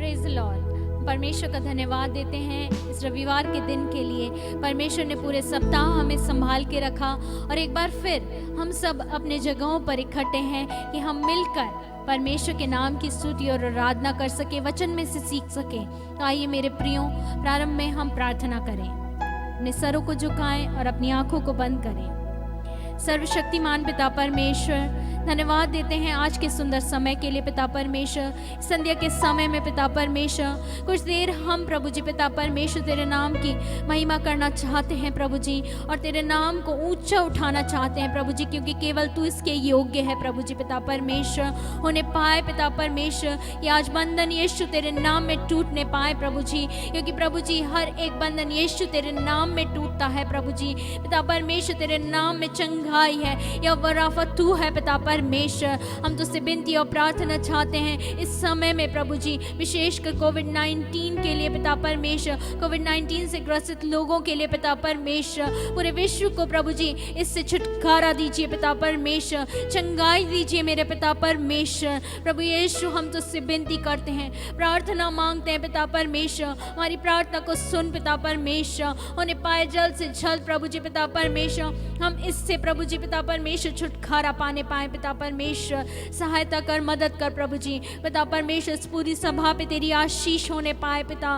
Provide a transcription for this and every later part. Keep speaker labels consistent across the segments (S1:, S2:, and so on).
S1: Praise the Lord. परमेश्वर का धन्यवाद देते हैं इस रविवार के दिन के लिए। परमेश्वर ने पूरे सप्ताह हमें संभाल के रखा और एक बार फिर हम सब अपने जगहों पर इकट्ठे हैं कि हम मिलकर परमेश्वर के नाम की स्तुति और आराधना कर सके, वचन में से सीख सके। तो आइए मेरे प्रियों, प्रारंभ में हम प्रार्थना करें। अपने सरों को झुकाएं और अपनी आंखों को बंद करें। सर्वशक्तिमान पिता परमेश्वर, धन्यवाद देते हैं आज के सुंदर समय के लिए पिता परमेश्वर। संध्या के समय में पिता परमेश्वर कुछ देर हम प्रभु जी पिता परमेश्वर तेरे नाम की महिमा करना चाहते हैं प्रभु जी, और तेरे नाम को ऊंचा उठाना चाहते हैं प्रभु जी, क्योंकि केवल तू इसके योग्य है प्रभु जी पिता परमेश्वर। होने पाए पिता परमेश्वर ये आज बंधन यीशु तेरे नाम में टूटने पाए प्रभु जी, क्योंकि प्रभु जी हर एक बंधन यीशु तेरे नाम में टूटता है प्रभु जी पिता परमेश्वर। तेरे नाम में चंगाई है या वराफत तू है पिता परमेश्वर। हम तुझसे विनती और प्रार्थना चाहते हैं इस समय में प्रभु जी, विशेषकर कोविड-19 के लिए पिता परमेश्वर, कोविड-19 से ग्रसित लोगों के लिए पिता परमेश्वर, पूरे विश्व को प्रभु जी इससे छुटकारा दीजिए पिता परमेश्वर, चंगाई दीजिए मेरे पिता परमेश्वर। प्रभु यीशु हम तुझसे विनती करते हैं, प्रार्थना मांगते हैं पिता परमेश्वर। हमारी प्रार्थना को सुन पिता परमेश्वर। होने पाए जल्द से जल्द प्रभु जी पिता परमेश्वर हम इससे प्रभु जी पिता परमेश्वर छुटकारा पाने पाए पिता परमेश्वर। सहायता कर, मदद कर प्रभु जी पिता परमेश्वर। इस पूरी सभा पे तेरी आशीष होने पाए पिता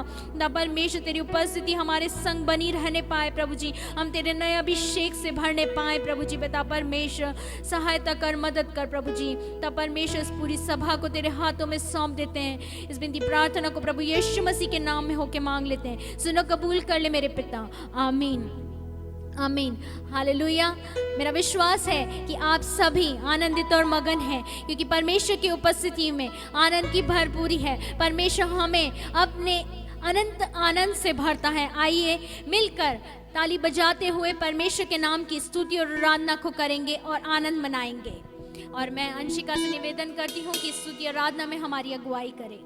S1: परमेश्वर। तेरी उपस्थिति हमारे संग बनी रहने पाए प्रभु जी। हम तेरे नए अभिषेक से भरने पाए प्रभु जी पिता परमेश्वर। सहायता कर, मदद कर प्रभु जी पिता परमेश्वर। इस पूरी सभा को तेरे हाथों में सौंप देते हैं। इस विनती प्रार्थना को प्रभु यीशु मसीह के नाम में होके मांग लेते हैं। सुनो, कबूल कर ले मेरे पिता। आमीन, आमीन, हालेलुया। मेरा विश्वास है कि आप सभी आनंदित और मगन हैं, क्योंकि परमेश्वर की उपस्थिति में आनंद की भरपूरी है। परमेश्वर हमें अपने अनंत आनंद से भरता है। आइए मिलकर ताली बजाते हुए परमेश्वर के नाम की स्तुति और आराधना को करेंगे और आनंद मनाएंगे। और मैं अंशिका से निवेदन करती हूँ कि स्तुति और आराधना में हमारी अगुवाई करें।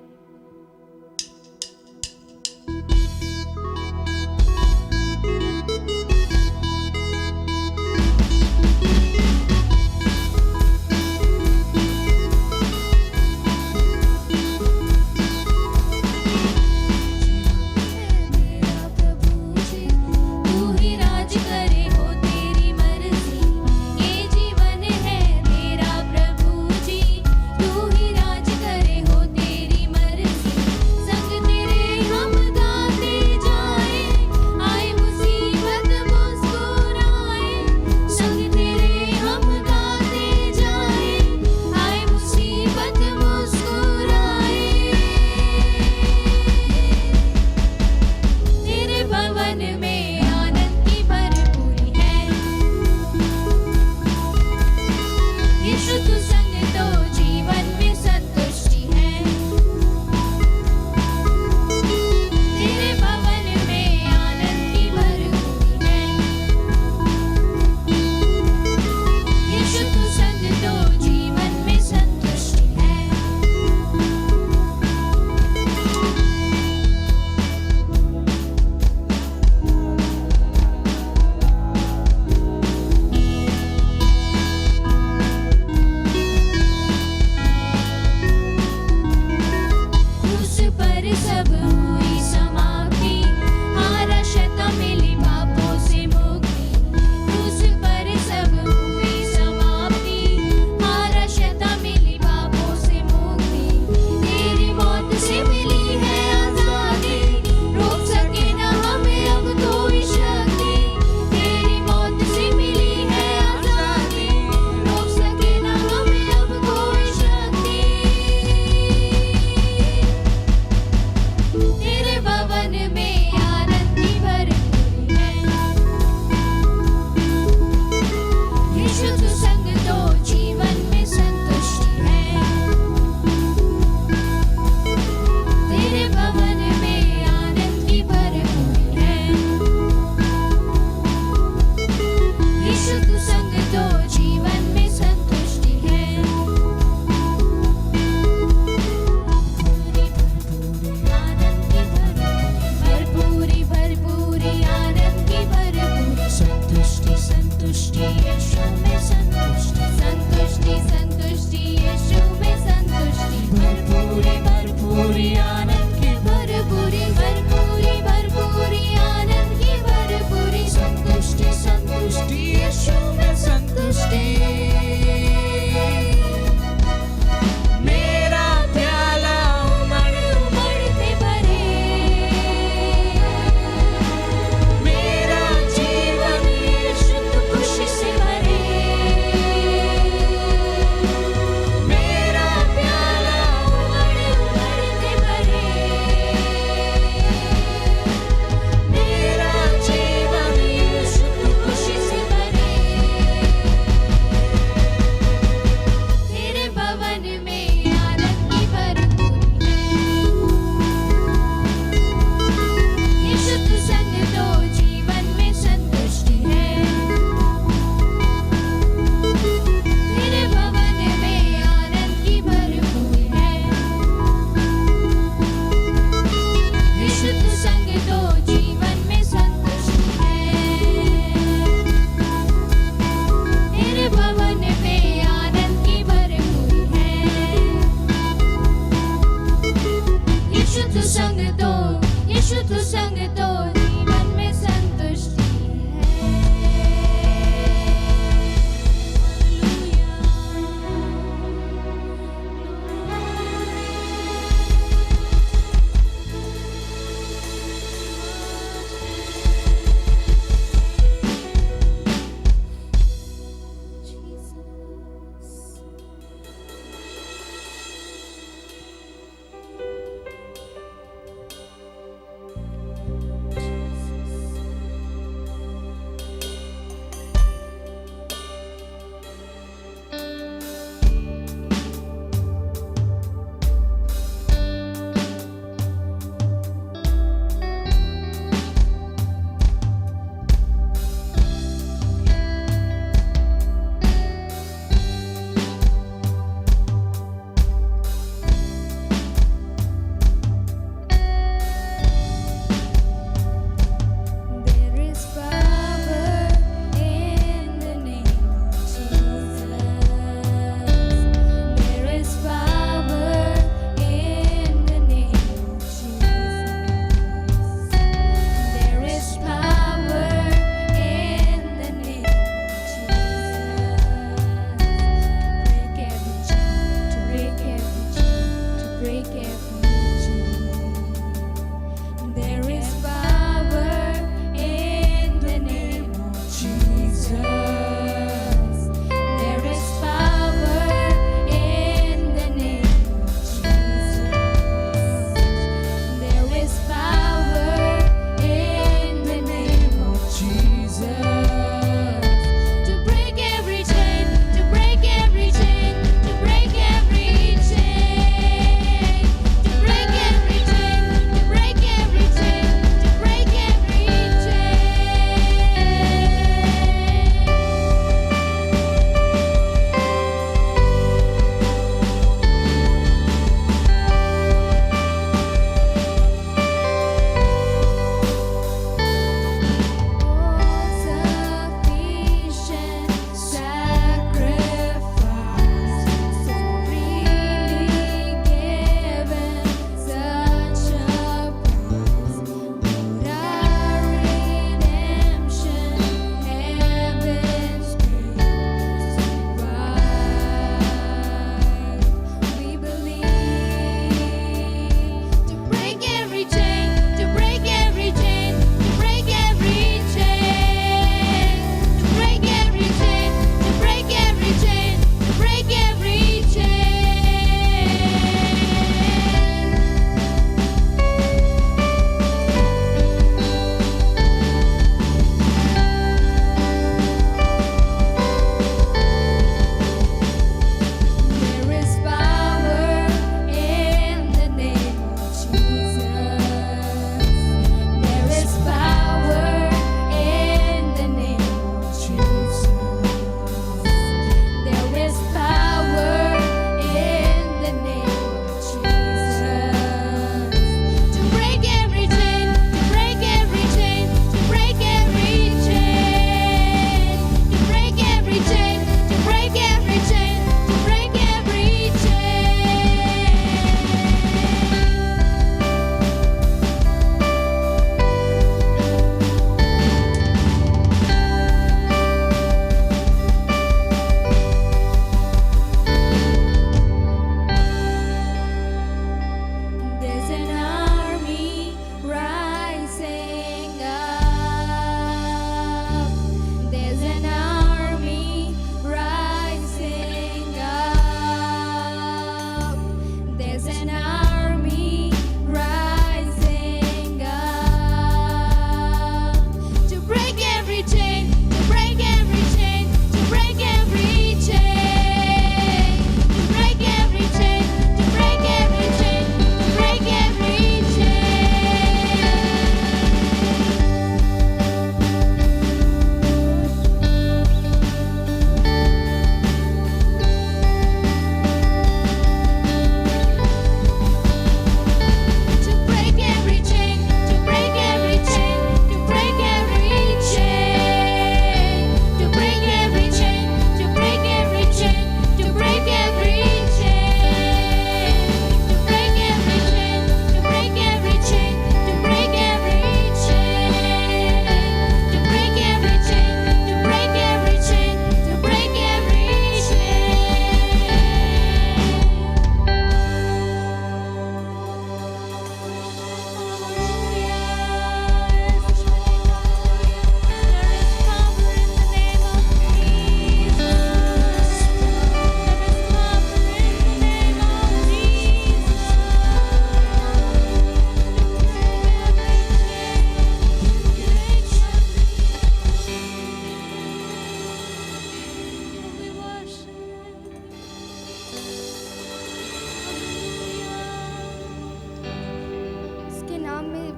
S2: संग तेरे हम गाते जाए, आए मुसीबत
S1: तू संग दो, यीशु तू संग दो, जीवन में संतुष्टि है। हालेलुया।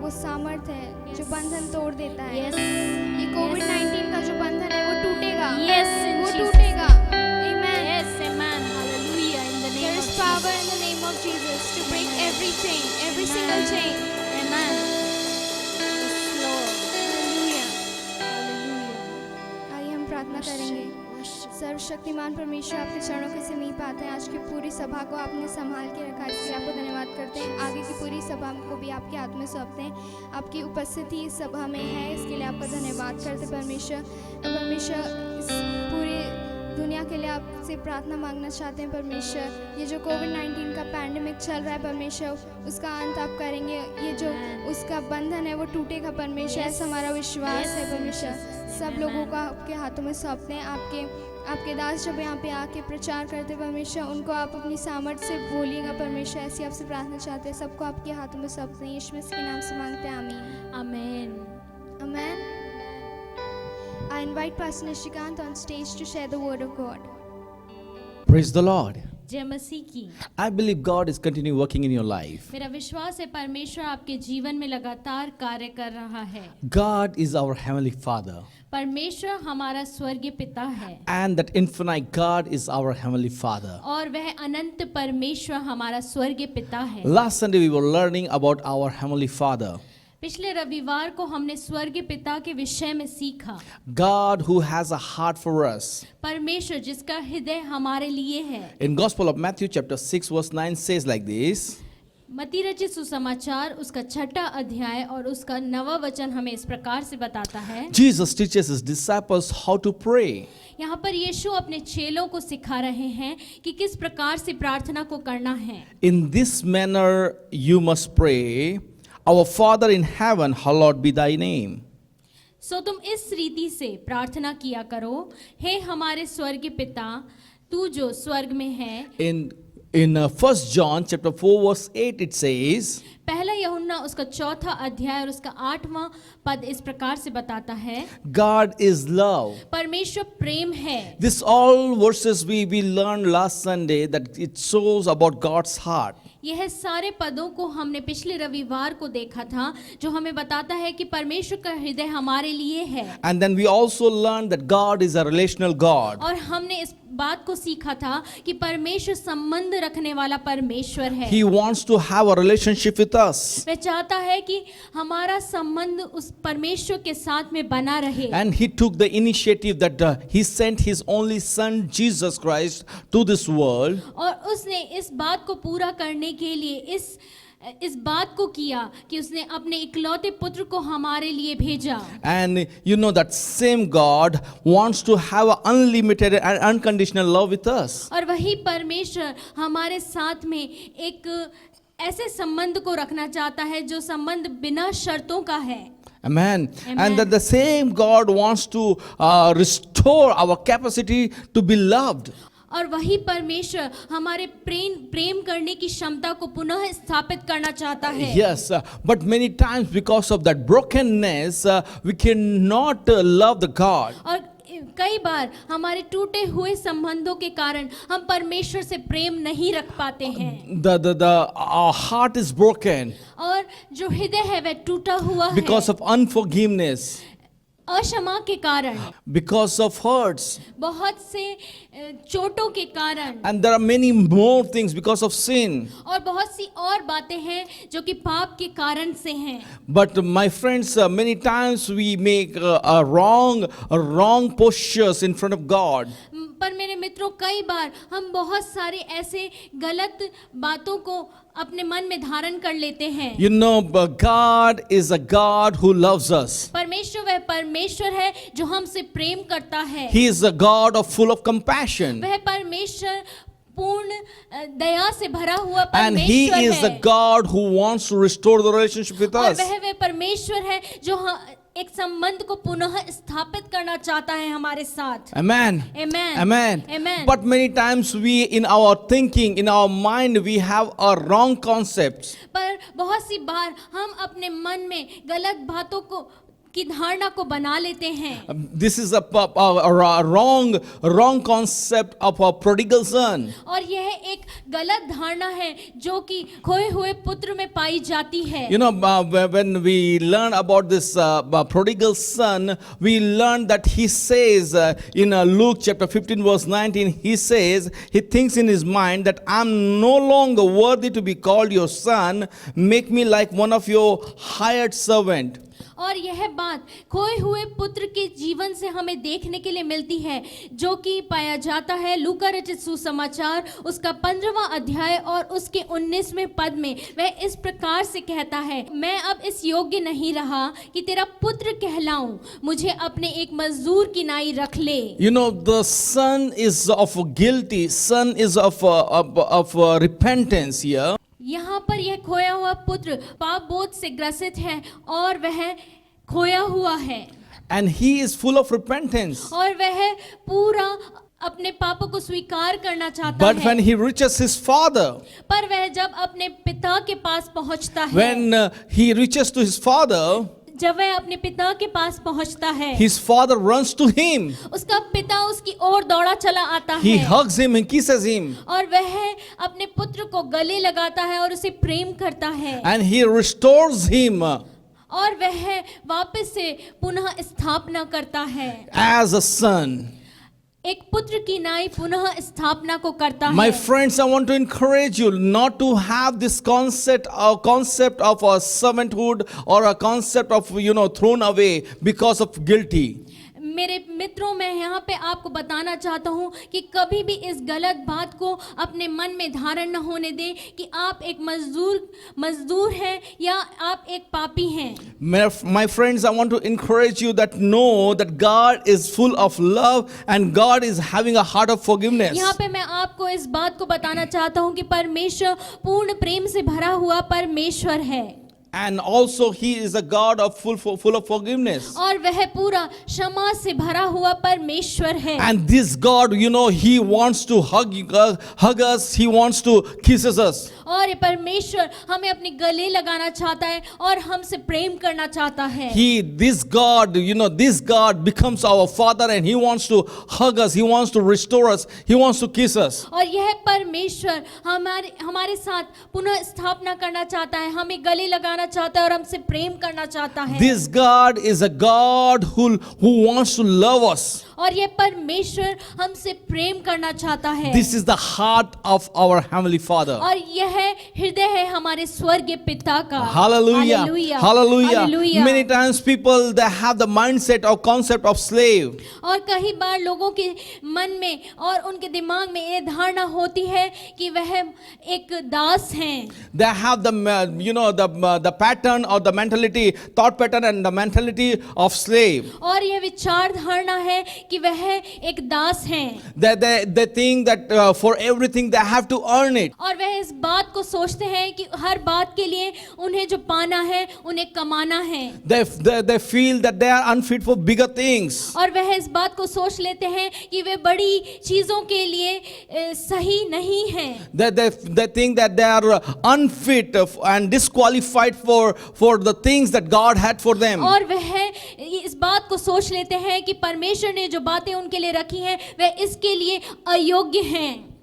S2: वो सामर्थ है जो
S1: Yes.
S2: बंधन तोड़ देता है।
S1: Yes.
S2: ये कोविड-19 का जो बंधन है वो टूटेगा।
S1: Yes, in
S2: वो
S1: Jesus'
S2: टूटेगा। Amen.
S1: Yes, amen. Hallelujah. In the
S2: There
S1: name
S2: is
S1: of
S2: power
S1: Jesus.
S2: in the name of Jesus to break every chain, every
S1: Amen.
S2: single chain.
S1: Amen. Yes, Lord.
S2: Hallelujah.
S1: Hallelujah.
S2: आइए हम प्रार्थना करेंगे।
S1: Worship.
S2: सर्वशक्तिमान परमेश्वर, आपके चरणों के समीप आते हैं। आज की पूरी सभा को आपने संभाल के रखा, इसके लिए आपको धन्यवाद करते हैं। आगे की पूरी सभा को भी आपके हाथ में सौंपते हैं। आपकी उपस्थिति इस सभा में है, इसके लिए आपका धन्यवाद करते हैं परमेश्वर। इस पूरी दुनिया के लिए आपसे प्रार्थना मांगना चाहते हैं परमेश्वर। ये जो कोविड-19 का पैंडेमिक चल रहा है परमेश्वर, उसका अंत आप करेंगे। ये जो उसका बंधन है वो टूटेगा परमेश्वर, ऐसा हमारा विश्वास है परमेश्वर। सब लोगों को आपके हाथों में सौंपते हैं। आपके दास जब यहाँ पे आके प्रचार करते हैं परमेश्वर, उनको आप अपनी सामर्थ्य से बोलिएगा परमेश्वर। ऐसी आपसे प्रार्थना चाहते हैं। सबको आपके हाथों में सौंपते हैं। यीशु मसीह के नाम से मांगते हैं, आमीन।
S1: Amen.
S2: Amen. I invite Pastor Nishikant on stage to share the word of God.
S3: Praise the Lord.
S1: जय मसीह की।
S3: I believe God is continuing working in your life.
S1: मेरा विश्वास है परमेश्वर आपके जीवन में लगातार कार्य कर रहा है।
S3: God is our Heavenly Father.
S1: परमेश्वर हमारा स्वर्गीय पिता है
S3: And that infinite God is our Heavenly Father.
S1: और वह अनंत परमेश्वर हमारा स्वर्गीय पिता है।
S3: Last Sunday we were learning about our Heavenly Father.
S1: पिछले रविवार को हमने स्वर्गीय पिता के विषय में सीखा।
S3: God who has a heart for us.
S1: परमेश्वर जिसका हृदय हमारे लिए है।
S3: In Gospel of Matthew chapter 6 verse 9 says like this.
S1: मत्ती रचित सुसमाचार उसका 6वां अध्याय और उसका 9वां वचन हमें इस प्रकार से बताता है।
S3: Jesus teaches his disciples how to pray.
S1: यहाँ पर यीशु अपने चेलों को सिखा रहे हैं कि किस प्रकार से प्रार्थना को करना है।
S3: In this manner you must pray. Our Father in heaven, hallowed be thy name.
S1: सो तुम इस रीति से प्रार्थना किया करो, हे हमारे स्वर्गीय पिता, तू जो स्वर्ग में है।
S3: In 1 John chapter 4 verse 8 it says,
S1: पहला यूहन्ना उसका 4वां अध्याय और उसका 8वां पद इस प्रकार से बताता है,
S3: God is love.
S1: परमेश्वर प्रेम है।
S3: This all verses we learned last Sunday that it shows about God's heart.
S1: यह सारे पदों को हमने पिछले रविवार को देखा था, जो हमें बताता है कि परमेश्वर का हृदय हमारे लिए है।
S3: And then we also learned that God is a relational God.
S1: और हमने इस बात को सीखा था कि परमेश्वर संबंध रखने वाला परमेश्वर है।
S3: He wants to have a relationship with us.
S1: वह चाहता है कि हमारा संबंध उस परमेश्वर के साथ में बना रहे।
S3: And he took the initiative that he sent his only son Jesus Christ to this world.
S1: और उसने इस बात को पूरा करने के लिए इस बात को किया कि उसने अपने इकलौते पुत्र को हमारे लिए भेजा।
S3: And you know that same God wants to have an unlimited and unconditional love with us.
S1: और वही परमेश्वर हमारे साथ में एक ऐसे संबंध को रखना चाहता है जो संबंध बिना शर्तों का है।
S3: Amen.
S1: Amen.
S3: And that the same God wants to restore our capacity to be loved.
S1: और वही परमेश्वर हमारे प्रेम करने की क्षमता को पुनः स्थापित करना चाहता है।
S3: Yes, but many times because of that brokenness, we cannot love the God.
S1: और कई बार हमारे टूटे हुए संबंधों के कारण हम परमेश्वर से प्रेम नहीं रख पाते हैं।
S3: Our heart is broken
S1: और जो हृदय है वह टूटा हुआ
S3: because
S1: है
S3: of unforgiveness,
S1: अक्षमा के कारण,
S3: because of hurts,
S1: बहुत से चोटों के कारण,
S3: and there are many more things because of sin.
S1: और बहुत सी और बातें हैं जो कि पाप के कारण से हैं।
S3: But my friends, many times we make wrong postures in front of God.
S1: पर मेरे मित्रों, कई बार हम बहुत सारे ऐसे गलत बातों को अपने मन में धारण कर लेते हैं।
S3: You know, but God is a God who loves us.
S1: परमेश्वर वह परमेश्वर है जो हमसे प्रेम करता है।
S3: He is a God of full of compassion.
S1: वह परमेश्वर पूर्ण दया से भरा हुआ
S3: And He
S1: परमेश्वर
S3: is the
S1: है।
S3: God who wants to restore the relationship with
S1: और
S3: us.
S1: वह परमेश्वर है जो एक संबंध को पुनः स्थापित करना चाहता है हमारे साथ।
S3: Amen.
S1: Amen.
S3: Amen.
S1: Amen.
S3: But many times we, in our thinking, in our mind, we have a wrong concepts.
S1: पर बहुत सी बार हम अपने मन में गलत बातों को की धारणा को बना लेते हैं।
S3: This is a wrong concept of a prodigal son.
S1: और यह एक गलत धारणा है जो कि खोए हुए पुत्र में पाई जाती है।
S3: You know, when we learn about this prodigal son, we learn that he says in Luke chapter 15 verse 19, he says, he thinks in his mind that I'm no longer worthy to be called your son, make me like one of your hired servant.
S1: और यह बात खोए हुए पुत्र के जीवन से हमें देखने के लिए मिलती है जो कि पाया जाता है लूका रचित सुसमाचार उसका 15वां अध्याय और उसके 19वें पद में। वह इस प्रकार से कहता है, मैं अब इस योग्य नहीं रहा कि तेरा पुत्र कहलाऊं, मुझे अपने एक मजदूर की नाई रख ले।
S3: You know, the son is of guilty, son is of repentance here.
S1: यहाँ पर यह खोया हुआ पुत्र पाप बोध से ग्रसित है और वह खोया हुआ है।
S3: And he is full of repentance.
S1: और वह पूरा अपने पापों को स्वीकार करना चाहता
S3: But
S1: है।
S3: when he reaches his father,
S1: पर वह जब अपने पिता के पास पहुंचता है,
S3: when he reaches to his father,
S1: जब वह अपने पिता के पास पहुंचता है,
S3: his father runs to him.
S1: उसका पिता उसकी ओर दौड़ा चला आता
S3: He
S1: है
S3: hugs him and kisses him.
S1: और वह अपने पुत्र को गले लगाता है और उसे प्रेम करता है
S3: And he restores him
S1: और वह वापस से पुनः स्थापना करता है।
S3: as a son.
S1: एक पुत्र की नाई पुनः स्थापना को करता
S3: My
S1: है।
S3: friends, I want to encourage you not to have this concept of a servanthood or a concept of, thrown away because of guilty.
S1: मेरे मित्रों, मैं यहाँ पे आपको बताना चाहता हूँ कि कभी भी इस गलत बात को अपने मन में धारण न होने दें कि आप एक मजदूर हैं या आप एक पापी हैं।
S3: My friends, I want to encourage you that know that God is full of love and God is having a heart of forgiveness.
S1: यहाँ पे मैं आपको इस बात को बताना चाहता हूँ कि परमेश्वर पूर्ण प्रेम से भरा हुआ परमेश्वर है।
S3: And also He is a God of full of forgiveness.
S1: और वह पूरा क्षमा से भरा हुआ परमेश्वर है।
S3: And this God, He wants to hug us. He wants to kisses us.
S1: और ये परमेश्वर हमें अपने गले लगाना चाहता है और हमसे प्रेम करना चाहता है।
S3: This God becomes our Father and He wants to hug us. He wants to restore us. He wants to kiss us.
S1: और यह परमेश्वर हमारे साथ पुनः स्थापना करना चाहता है, हमें गले लगाना चाहता है और हमसे प्रेम करना चाहता है।
S3: This God is a God who wants to love us.
S1: और यह परमेश्वर हमसे प्रेम करना चाहता है।
S3: This is the heart of our Heavenly Father.
S1: और यह हृदय है हमारे स्वर्गीय पिता का।
S3: Hallelujah.
S1: Hallelujah.
S3: Hallelujah.
S1: Hallelujah.
S3: Many times people they have the mindset or concept of slave.
S1: और कई बार लोगों के मन में और उनके दिमाग में ये धारणा होती है कि वह एक दास हैं।
S3: They have the pattern or the mentality, thought pattern and the mentality of slave.
S1: और यह विचार धारणा है कि वह एक दास हैं।
S3: They think that for everything they have to earn it.
S1: और वह इस बात को सोचते हैं कि हर बात के लिए उन्हें जो पाना है उन्हें कमाना है।
S3: They feel that they are unfit for bigger things.
S1: और वह इस बात को सोच लेते हैं कि वे बड़ी चीजों के लिए सही नहीं हैं।
S3: They think that they are unfit and disqualified for the things that God had for them.
S1: और वह इस बात को सोच लेते हैं कि परमेश्वर ने जो बातें उनके लिए रखी हैं वे इसके लिए अयोग्य हैं।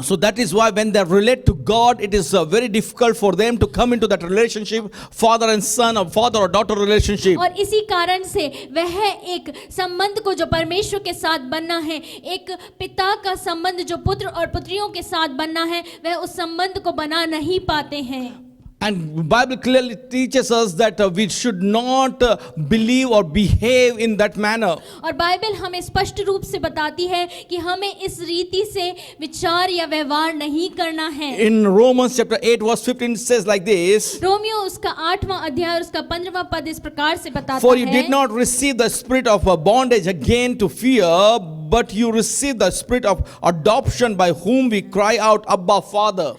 S3: So that is why when they relate to God, it is very difficult for them to come into that relationship, father and son, or father or daughter relationship.
S1: और इसी कारण से वह एक संबंध को जो परमेश्वर के साथ बनना है, एक पिता का संबंध जो पुत्र और पुत्रियों के साथ बनना है, वह उस संबंध को बना नहीं पाते हैं।
S3: And Bible clearly teaches us that we should not believe or behave in that manner.
S1: और बाइबल हमें स्पष्ट रूप से बताती है कि हमें इस रीति से विचार या व्यवहार नहीं करना है।
S3: In Romans chapter 8 verse 15 it says like this.
S1: Romeo उसका 8वां अध्याय और उसका 15वां पद इस प्रकार से बताता
S3: For you
S1: है।
S3: did not receive the spirit of bondage again to fear, but you received the spirit of adoption by whom we cry out, Abba, Father.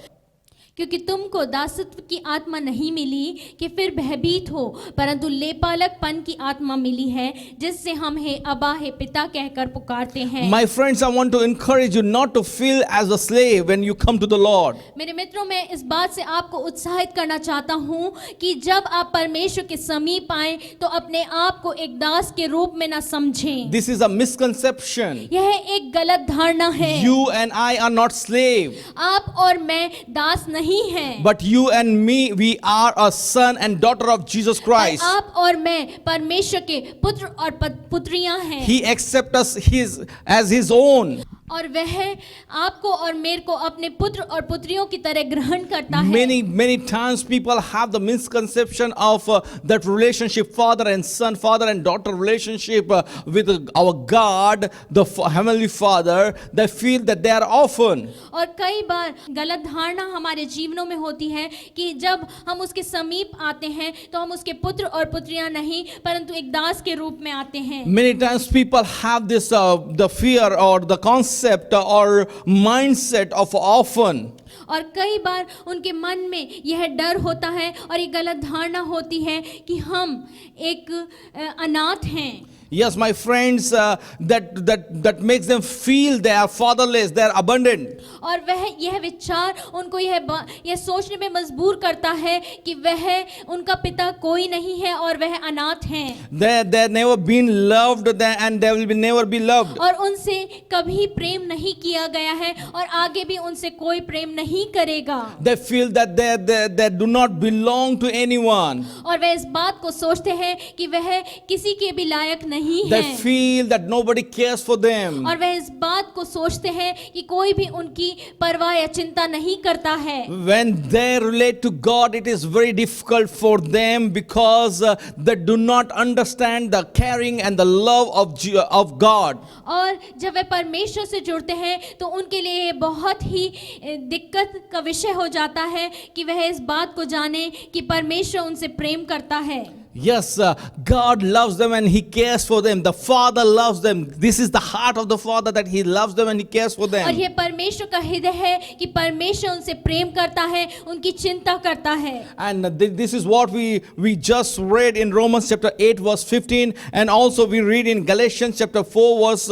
S1: क्योंकि तुमको दासत्व की आत्मा नहीं मिली कि फिर भयभीत हो, परंतु लेपालकपन की आत्मा मिली है, जिससे हम हे अबा हे पिता कहकर पुकारते हैं।
S3: My friends, I want to encourage you not to feel as a slave when you come to the Lord.
S1: मेरे मित्रों, मैं इस बात से आपको उत्साहित करना चाहता हूँ कि जब आप परमेश्वर के समीप आए तो अपने आप को एक दास के रूप में ना समझें।
S3: This is a misconception.
S1: यह एक गलत धारणा है।
S3: You and I are not slave,
S1: आप और मैं दास नहीं हैं,
S3: but you and me, we are a son and daughter of Jesus Christ.
S1: पर आप और मैं परमेश्वर के पुत्र और पुत्रियां हैं।
S3: He accepts us as his own.
S1: और वह आपको और मेरे को अपने पुत्र और पुत्रियों की तरह ग्रहण करता है।
S3: Many times people have the misconception of that relationship, father and daughter relationship with our God, the Heavenly Father. They feel that they are orphan.
S1: और कई बार गलत धारणा हमारे जीवनों में होती है कि जब हम उसके समीप आते हैं तो हम उसके पुत्र और पुत्रियां नहीं परंतु एक दास के रूप में आते हैं।
S3: Many times people have this the fear or the concept or mindset of orphan.
S1: और कई बार उनके मन में यह डर होता है और ये गलत धारणा होती है कि हम एक अनाथ हैं।
S3: Yes, my friends, that makes them feel they are fatherless, they are abandoned.
S1: और वह यह विचार उनको यह सोचने में मजबूर करता है कि वह उनका पिता कोई नहीं है और वह अनाथ हैं।
S3: They never been loved and they will be never be loved.
S1: और उनसे कभी प्रेम नहीं किया गया है और आगे भी उनसे कोई प्रेम नहीं करेगा।
S3: They feel that they do not belong to anyone.
S1: और वह इस बात को सोचते हैं कि वह किसी के भी लायक नहीं
S3: They
S1: है।
S3: feel that nobody cares for them.
S1: और वह इस बात को सोचते हैं कि कोई भी उनकी परवाह या चिंता नहीं करता है।
S3: When they relate to God, it is very difficult for them because they do not understand the caring and the love of God.
S1: और जब वे परमेश्वर से जुड़ते हैं तो उनके लिए ये बहुत ही दिक्कत का विषय हो जाता है कि वह इस बात को जाने कि परमेश्वर उनसे प्रेम करता है।
S3: Yes, God loves them and He cares for them. The Father loves them. This is the heart of the Father, that He loves them and He cares for
S1: और
S3: them.
S1: ये परमेश्वर का हृदय है कि परमेश्वर उनसे प्रेम करता है, उनकी चिंता करता है।
S3: And this is what we just read in Romans chapter 8 verse 15, and also we read in Galatians chapter 4 verse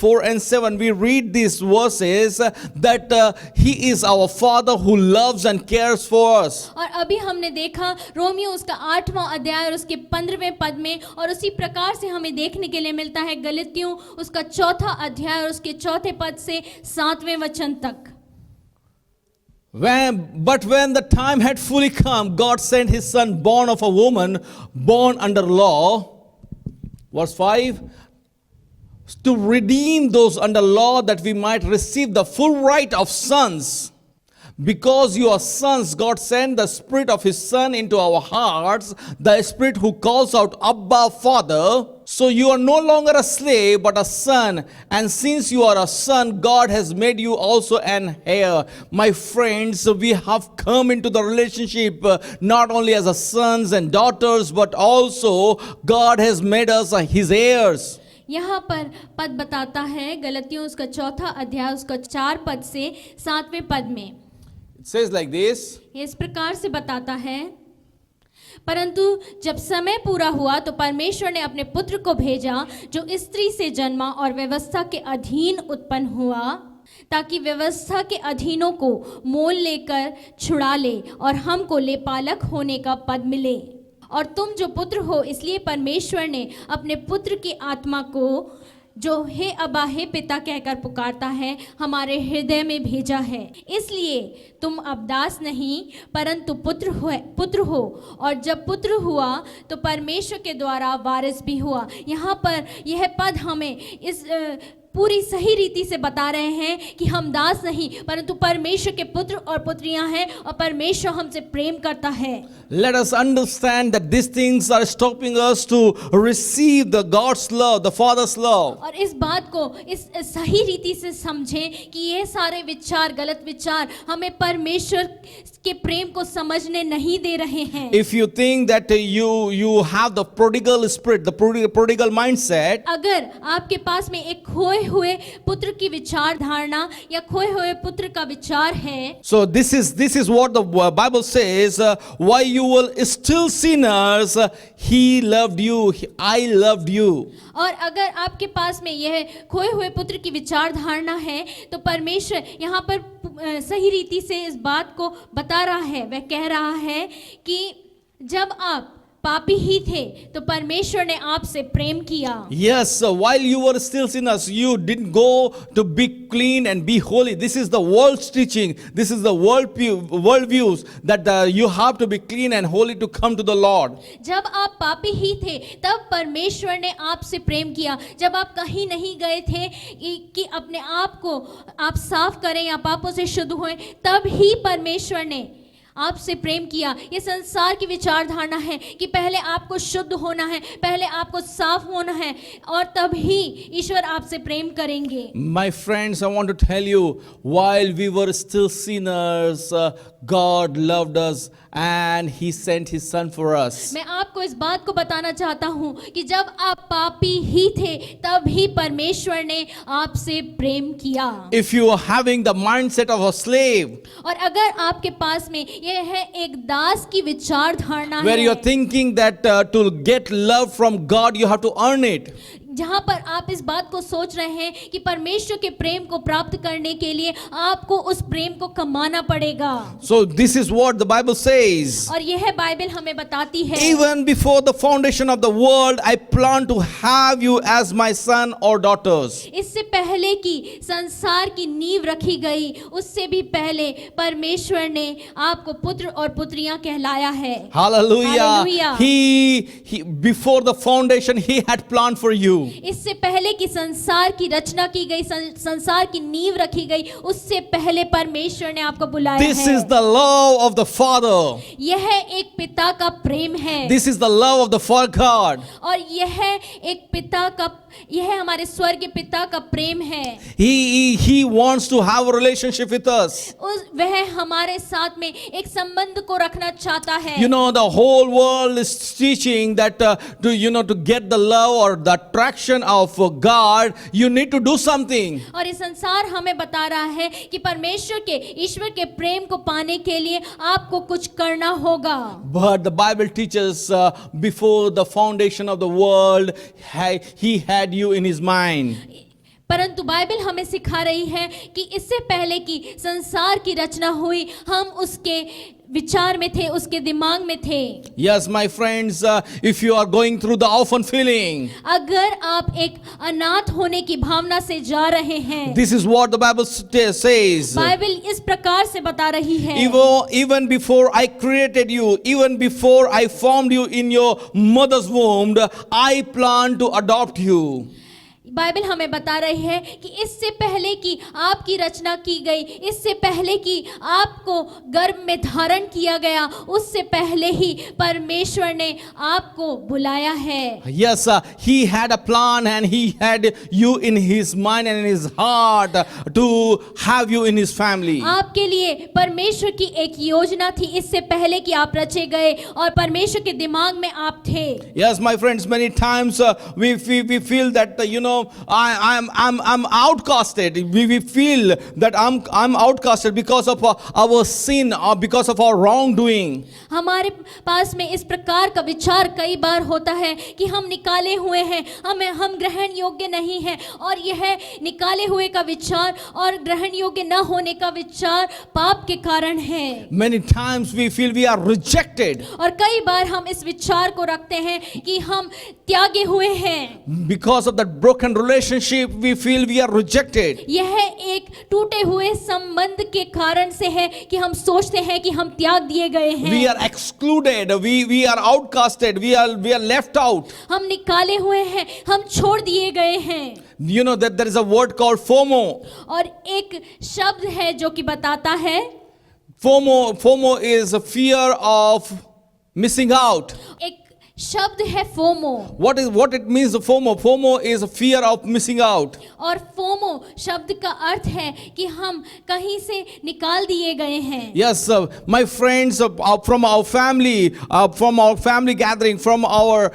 S3: 4 and 7. We read these verses that He is our Father who loves and cares for us.
S1: और अभी हमने देखा Romeo उसका 8वां अध्याय और उसके 15वें पद में, और उसी प्रकार से हमें देखने के लिए मिलता है गलातियों उसका 4था अध्याय और उसके 4थे पद से 7वें वचन तक।
S3: But when the time had fully come, God sent His Son, born of a woman, born under law. Verse 5, to redeem those under law, that we might receive the full right of sons. Because you are sons, God sent the Spirit of His Son into our hearts, the Spirit who calls out, Abba, Father. So you are no longer a slave, but a son. And since you are a son, God has made you also an heir. My friends, we have come into the relationship not only as a sons and daughters, but also God has made us His heirs.
S1: यहाँ पर पद बताता है गलातियों उसका 4था अध्याय उसका 4 पद से 7वें पद में।
S3: It says like this.
S1: ये इस प्रकार से बताता है, परंतु जब समय पूरा हुआ तो परमेश्वर ने अपने पुत्र को भेजा जो स्त्री से जन्मा और व्यवस्था के अधीन उत्पन्न हुआ, ताकि व्यवस्था के अधीनों को मोल लेकर छुड़ा ले और हमको लेपालक होने का पद मिले। और तुम जो पुत्र हो, इसलिए परमेश्वर ने अपने पुत्र की आत्मा को जो हे अबा हे पिता कहकर पुकारता है हमारे हृदय में भेजा है। इसलिए तुम अब दास नहीं परंतु पुत्र हो, और जब पुत्र हुआ तो परमेश्वर के द्वारा वारिस भी हुआ। यहाँ पर यह पद हमें इस पूरी सही रीति से बता रहे हैं कि हम दास नहीं परंतु परमेश्वर के पुत्र और पुत्रियां हैं और परमेश्वर हमसे प्रेम करता है।
S3: Let us understand that these things are stopping us to receive the God's love, the Father's love.
S1: और इस बात को इस सही रीति से समझें कि ये सारे विचार, गलत विचार हमें परमेश्वर के प्रेम को समझने नहीं दे रहे हैं।
S3: If you think that you have the prodigal spirit, the prodigal mindset,
S1: अगर आपके पास में एक खोए हुए पुत्र की विचार धारणा या खोए हुए पुत्र का विचार है।
S3: So this is what the Bible says, why you were still sinners, he loved you, I loved you.
S1: और अगर आपके पास में यह खोए हुए पुत्र की विचार धारणा है तो परमेश्वर यहाँ पर सही रीति से इस बात को बता रहा है। वह कह रहा है कि जब आप पापी ही थे तो परमेश्वर ने आपसे प्रेम किया।
S3: Yes, while you were still sinners, you didn't go to be clean and be holy. This is the world's teaching. This is the world views that you have to be clean and holy to come to the Lord.
S1: जब आप पापी ही थे तब परमेश्वर ने आपसे प्रेम किया। जब आप कहीं नहीं गए थे कि अपने आप को आप साफ करें या पापों से शुद्ध हों, तब ही परमेश्वर ने आपसे प्रेम किया। ये संसार की विचारधारणा है कि पहले आपको शुद्ध होना है, पहले आपको साफ होना है और तब ही ईश्वर आपसे प्रेम करेंगे।
S3: My friends, I want to tell you, while we were still sinners, God loved us and He sent His Son for us.
S1: मैं आपको इस बात को बताना चाहता हूँ कि जब आप पापी ही थे तब ही परमेश्वर ने आपसे प्रेम किया।
S3: If you are having the mindset of a slave,
S1: और अगर आपके पास में यह है एक दास की विचार धारणा
S3: where you
S1: है,
S3: are thinking that to get love from God you have to earn it,
S1: जहाँ पर आप इस बात को सोच रहे हैं कि परमेश्वर के प्रेम को प्राप्त करने के लिए आपको उस प्रेम को कमाना पड़ेगा।
S3: so this is what the Bible says.
S1: और यह बाइबल हमें बताती है,
S3: Even before the foundation of the world, I plan to have you as my son or daughters.
S1: इससे पहले कि संसार की नींव रखी गई, उससे भी पहले परमेश्वर ने आपको पुत्र और पुत्रियां कहलाया है।
S3: Hallelujah.
S1: Hallelujah.
S3: He before the foundation He had planned for you.
S1: इससे पहले कि संसार की रचना की गई, संसार की नींव रखी गई, उससे पहले परमेश्वर ने आपको बुलाया
S3: This
S1: है।
S3: is the love of the Father.
S1: यह एक पिता का प्रेम है।
S3: This is the love of the Father God.
S1: और यह एक पिता का, यह हमारे स्वर्गीय पिता का प्रेम है।
S3: He wants to have a relationship with us.
S1: वह हमारे साथ में एक संबंध को रखना चाहता है।
S3: You know, the whole world is teaching that to get the love or the attraction of God, you need to do something.
S1: और ये संसार हमें बता रहा है कि परमेश्वर के, ईश्वर के प्रेम को पाने के लिए आपको कुछ करना होगा।
S3: But the Bible teaches before the foundation of the world, He had you in His mind.
S1: परंतु बाइबल हमें सिखा रही है कि इससे पहले कि संसार की रचना हुई, हम उसके विचार में थे, उसके दिमाग में थे।
S3: Yes, my friends, if you are going through the orphan feeling,
S1: अगर आप एक अनाथ होने की भावना से जा रहे हैं,
S3: this is what the Bible says.
S1: Bible इस प्रकार से बता रही है,
S3: Even before I created you, even before I formed you in your mother's womb, I planned to adopt you.
S1: Bible हमें बता रही है कि इससे पहले कि आपकी रचना की गई, इससे पहले कि आपको गर्भ में धारण किया गया, उससे पहले ही परमेश्वर ने आपको बुलाया है।
S3: Yes, He had a plan and He had you in His mind and in His heart to have you in His family.
S1: आपके लिए परमेश्वर की एक योजना थी इससे पहले कि आप रचे गए और परमेश्वर के दिमाग में आप थे।
S3: Yes, my friends, many times we feel that I'm outcasted. We feel that I'm outcasted because of our sin or because of our wrongdoing.
S1: हमारे पास में इस प्रकार का विचार कई बार होता है कि हम निकाले हुए हैं, हम ग्रहण योग्य नहीं हैं, और यह निकाले हुए का विचार और ग्रहण योग्य न होने का विचार पाप के कारण है।
S3: Many times we feel we are rejected
S1: और कई बार हम इस विचार को रखते हैं कि हम त्यागे हुए हैं।
S3: because of that broken relationship. We feel we are rejected.
S1: यह एक टूटे हुए संबंध के कारण से है कि हम सोचते हैं कि हम त्याग दिए गए हैं।
S3: We are excluded. We are outcasted. We are left out.
S1: हम निकाले हुए हैं, हम छोड़ दिए गए हैं।
S3: You know that there is a word called FOMO.
S1: और एक शब्द है जो कि बताता है,
S3: FOMO is a fear of missing out.
S1: एक शब्द है FOMO.
S3: What it means, the FOMO is a fear of missing out.
S1: और फोमो शब्द का अर्थ है कि हम कहीं से निकाल दिए गए हैं।
S3: Yes, my friends, from our family gathering, from our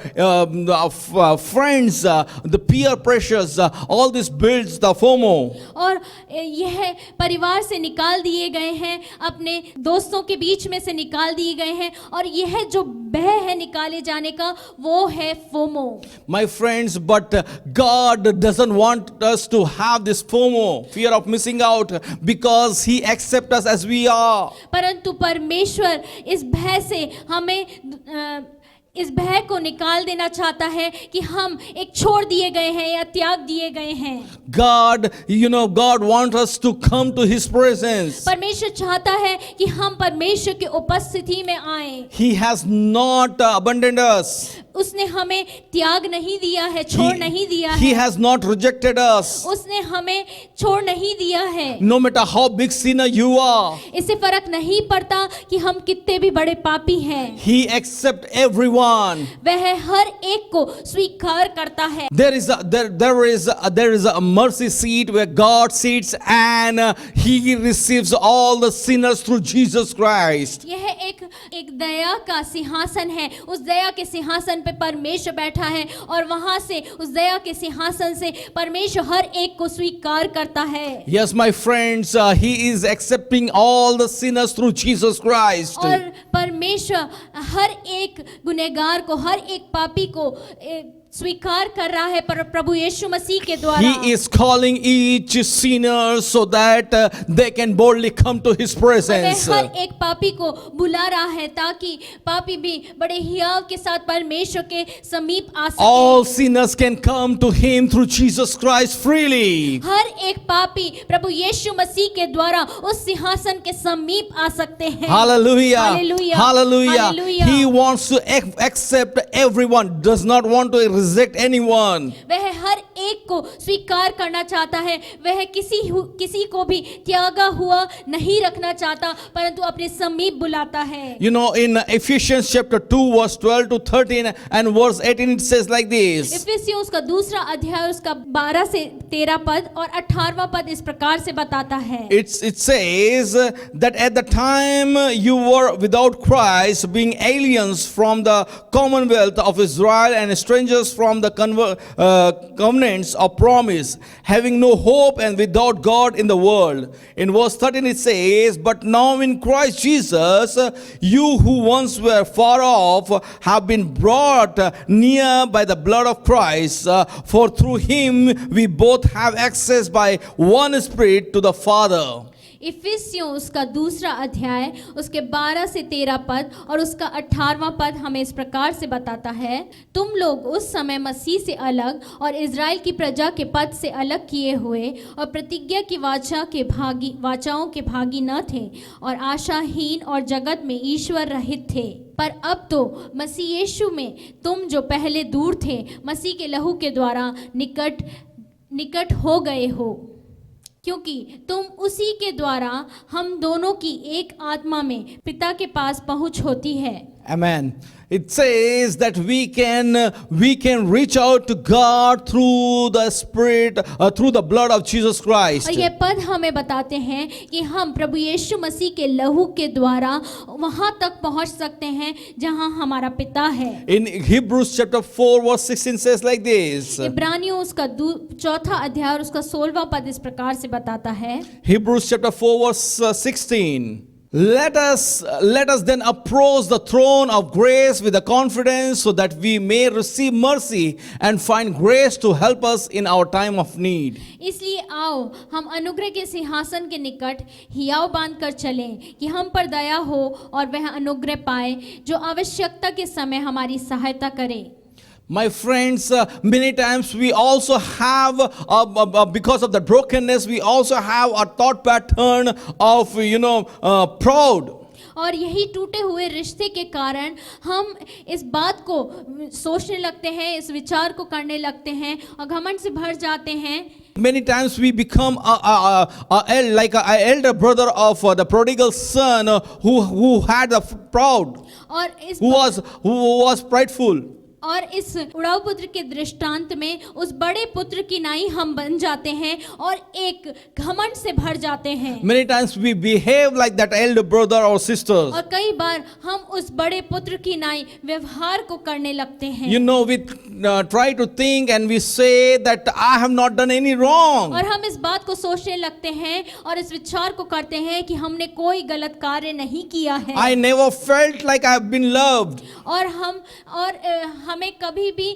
S3: friends, the peer pressures, all this builds the FOMO.
S1: और यह परिवार से निकाल दिए गए हैं, अपने दोस्तों के बीच में से निकाल दिए गए हैं, और यह जो भय है निकाले जाने का वो है FOMO.
S3: My friends, but God doesn't want us to have this FOMO, fear of missing out, because He accepts us as we are.
S1: परंतु परमेश्वर इस भय से हमें इस भय को निकाल देना चाहता है कि हम एक छोड़ दिए गए हैं या त्याग दिए गए हैं.
S3: God, God wants us to come to His presence.
S1: परमेश्वर चाहता है कि हम परमेश्वर की उपस्थिति में आएं.
S3: He has not abandoned us.
S1: उसने हमें त्याग नहीं दिया है, छोड़ नहीं दिया
S3: He
S1: है.
S3: has not rejected us.
S1: उसने हमें छोड़ नहीं दिया है.
S3: No matter how big sinner you are,
S1: इससे फर्क नहीं पड़ता कि हम कितने भी बड़े पापी हैं.
S3: He accepts everyone.
S1: वह हर एक को स्वीकार करता है.
S3: There is a mercy seat where God sits and He receives all the sinners through Jesus Christ.
S1: यह एक दया का सिंहासन है. उस दया के सिंहासन पे परमेश्वर बैठा है और वहां से उस दया के सिंहासन से परमेश्वर हर एक को स्वीकार करता है.
S3: Yes, my friends, He is accepting all the sinners through Jesus Christ.
S1: और परमेश्वर हर एक गुनहगार को, हर एक पापी को स्वीकार कर रहा है प्रभु यीशु मसीह के द्वारा.
S3: He is calling each sinner so that they can boldly come to His presence.
S1: वह हर एक पापी को बुला रहा है ताकि पापी भी बड़े हियाव के साथ परमेश्वर के समीप आ सके.
S3: All sinners can come to Him through Jesus Christ freely.
S1: हर एक पापी प्रभु यीशु मसीह के द्वारा उस सिंहासन के समीप आ सकते हैं.
S3: Hallelujah.
S1: Hallelujah.
S3: Hallelujah.
S1: Hallelujah.
S3: He wants to accept everyone, does not want to reject anyone.
S1: वह हर एक को स्वीकार करना चाहता है. वह किसी को भी त्यागा हुआ नहीं रखना चाहता, परंतु अपने समीप बुलाता है.
S3: In Ephesians chapter 2 verse 12 to 13 and verse 18 it says like this.
S1: इफिसियों उसका दूसरा अध्याय उसका 12 से 13 पद और 18वां पद इस प्रकार से बताता है.
S3: It says that at the time you were without Christ, being aliens from the commonwealth of Israel and strangers from the covenants of promise, having no hope and without God in the world. In verse 13 it says, but now in Christ Jesus, you who once were far off have been brought near by the blood of Christ, for through Him we both have access by one Spirit to the Father.
S1: इफिसियों उसका दूसरा अध्याय उसके 12 से 13 पद और उसका 18वां पद हमें इस प्रकार से बताता है, तुम लोग उस समय मसीह से अलग और इज़राइल की प्रजा के पद से अलग किए हुए और प्रतिज्ञा की वाचाओं के भागी न थे और आशाहीन और जगत में ईश्वर रहित थे. पर अब तो मसीह यीशु में तुम जो पहले दूर थे, मसीह के लहू के द्वारा निकट हो गए हो, क्योंकि तुम उसी के द्वारा हम दोनों की एक आत्मा में पिता के पास पहुंच होती है.
S3: Amen. It says that we can reach out to God through the Spirit, through the blood of Jesus Christ.
S1: और ये पद हमें बताते हैं कि हम प्रभु यीशु मसीह के लहू के द्वारा वहां तक पहुंच सकते हैं जहां हमारा पिता है.
S3: In Hebrews chapter 4 verse 16 says like this.
S1: इब्रानियों उसका चौथा अध्याय और उसका 16वां पद इस प्रकार से बताता है.
S3: Hebrews chapter 4 verse 16. Let us then approach the throne of grace with the confidence so that we may receive mercy and find grace to help us in our time of need.
S1: इसलिए आओ हम अनुग्रह के सिंहासन के निकट हियाव बांध कर चलें कि हम पर दया हो और वह अनुग्रह पाए जो आवश्यकता के समय हमारी सहायता करे.
S3: My friends, many times we also have, because of the brokenness, we also have a thought pattern of, proud.
S1: और यही टूटे हुए रिश्ते के कारण हम इस बात को सोचने लगते हैं, इस विचार को करने लगते हैं और घमंड से भर जाते हैं.
S3: Many times we become like an elder brother of the prodigal son who had the proud,
S1: और
S3: who was prideful.
S1: और इस उड़ाऊ पुत्र के दृष्टांत में उस बड़े पुत्र की नाई हम बन जाते हैं और एक घमंड से भर जाते हैं.
S3: Many times we behave like that elder brother or sisters.
S1: और कई बार हम उस बड़े पुत्र की नाई व्यवहार को करने लगते हैं.
S3: try to think and we say that I have not done any wrong.
S1: और हम इस बात को सोचने लगते हैं और इस विचार को करते हैं कि हमने कोई गलत कार्य नहीं किया है
S3: I never felt like I have been loved.
S1: और हमें कभी भी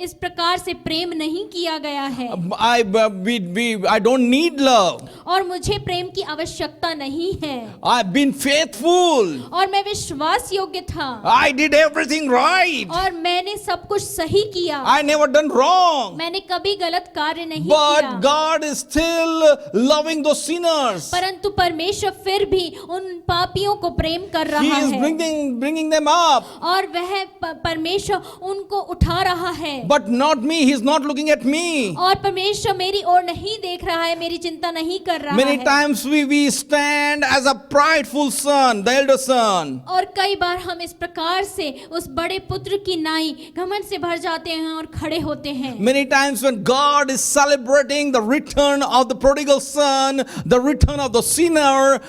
S1: इस प्रकार से प्रेम नहीं किया गया है
S3: I don't need love.
S1: और मुझे प्रेम की आवश्यकता नहीं है
S3: I've been faithful.
S1: और मैं विश्वास योग्य था
S3: I did everything right.
S1: और मैंने सब कुछ सही किया
S3: I never done wrong.
S1: मैंने कभी गलत कार्य नहीं
S3: But
S1: किया
S3: God is still loving those sinners.
S1: परंतु परमेश्वर फिर भी उन पापियों को प्रेम कर
S3: He
S1: रहा
S3: is
S1: है
S3: bringing them up.
S1: और वह परमेश्वर उनको उठा रहा है
S3: But not me. He is not looking at me.
S1: और परमेश्वर मेरी ओर नहीं देख रहा है मेरी चिंता नहीं कर रहा
S3: Many
S1: है
S3: times we stand as a prideful son, the elder son.
S1: और कई बार हम इस प्रकार से उस बड़े पुत्र की नाई घमंड से भर जाते हैं और खड़े होते हैं
S3: Many times when God is celebrating the return of the prodigal son, the return of the sinner